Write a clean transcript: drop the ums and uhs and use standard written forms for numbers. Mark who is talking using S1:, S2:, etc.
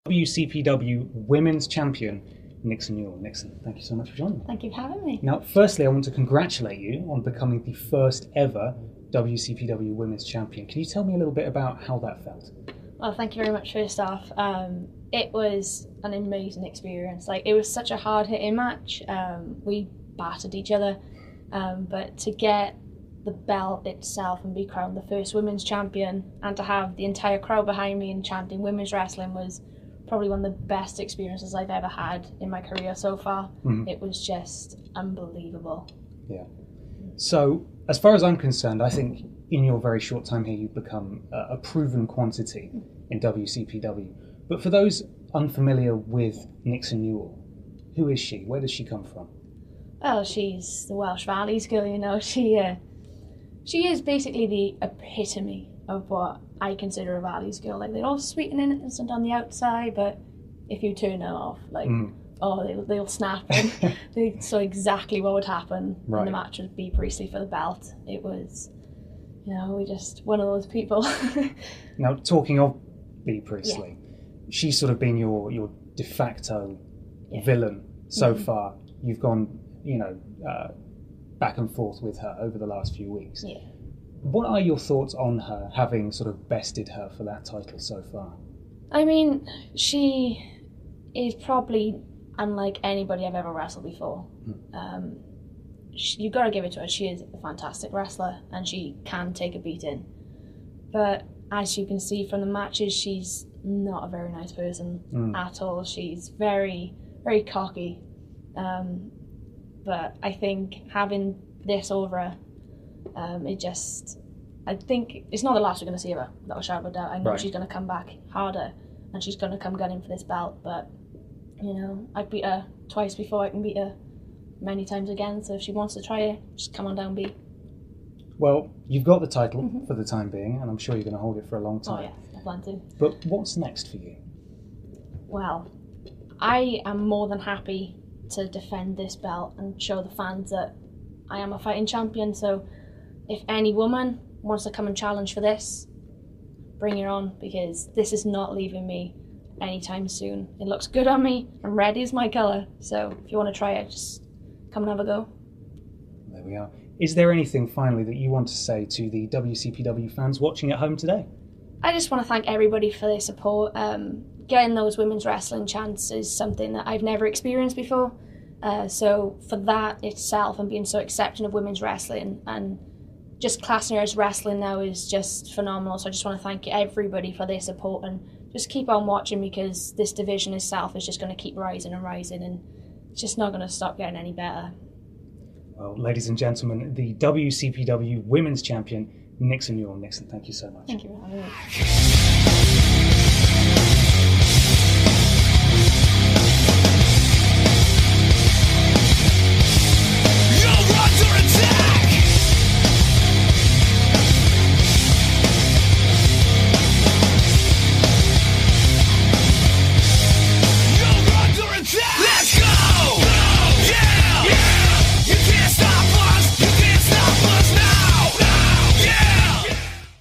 S1: WCPW Women's Champion, Nixon Newell. Nixon, thank you so much for joining me.
S2: Thank you for having me.
S1: Now, firstly, I want to congratulate you on becoming the first ever WCPW Women's Champion. Can you tell me a little bit about how that felt?
S2: Well, thank you very much, first off. It was an amazing experience. It was such a hard-hitting match. We battered each other, but to get the belt itself and be crowned the first women's champion, and to have the entire crowd behind me and chanting women's wrestling, was probably one of the best experiences I've ever had in my career so far. It was just unbelievable.
S1: Yeah. So, as far as I'm concerned, I think in your very short time here, you've become a proven quantity in WCPW. But for those unfamiliar with Nixon Newell, who is she? Where does she come from?
S2: Well, she's the Welsh Valley's girl, you know. She is basically the epitome of what I consider a Valley's girl. They're all sweet and innocent on the outside, but if you turn her off, they'll snap. And they saw exactly what would happen in the match with B. Priestley for the belt. It was, we just one of those people.
S1: Now, talking of B. Priestley, she's sort of been your de facto villain so far. You've gone, back and forth with her over the last few weeks.
S2: Yeah.
S1: What are your thoughts on her, having sort of bested her for that title so far?
S2: I mean, she is probably unlike anybody I've ever wrestled before. You've got to give it to her. She is a fantastic wrestler, and she can take a beating. But as you can see from the matches, she's not a very nice person at all. She's very, very cocky. But I think having this over her, I think it's not the last we're going to see of her, without a shadow of a doubt. I know she's going to come back harder, and she's going to come gunning for this belt, but, I beat her twice before. I can beat her many times again, so if she wants to try it, just come on down, B.
S1: Well, you've got the title for the time being, and I'm sure you're going to hold it for a long time.
S2: Oh yeah, I plan to.
S1: But what's next for you?
S2: Well, I am more than happy to defend this belt and show the fans that I am a fighting champion, so if any woman wants to come and challenge for this, bring her on, because this is not leaving me anytime soon. It looks good on me, and red is my colour, so if you want to try it, just come and have a go.
S1: There we are. Is there anything finally that you want to say to the WCPW fans watching at home today?
S2: I just want to thank everybody for their support. Getting those women's wrestling chants is something that I've never experienced before. So for that itself, and being so accepting of women's wrestling, and just classing her as wrestling now, is just phenomenal. So I just want to thank everybody for their support, and just keep on watching, because this division itself is just going to keep rising and rising, and it's just not going to stop getting any better.
S1: Well, ladies and gentlemen, the WCPW Women's Champion, Nixon Newell. Nixon, thank you so much.
S2: Thank you for having me.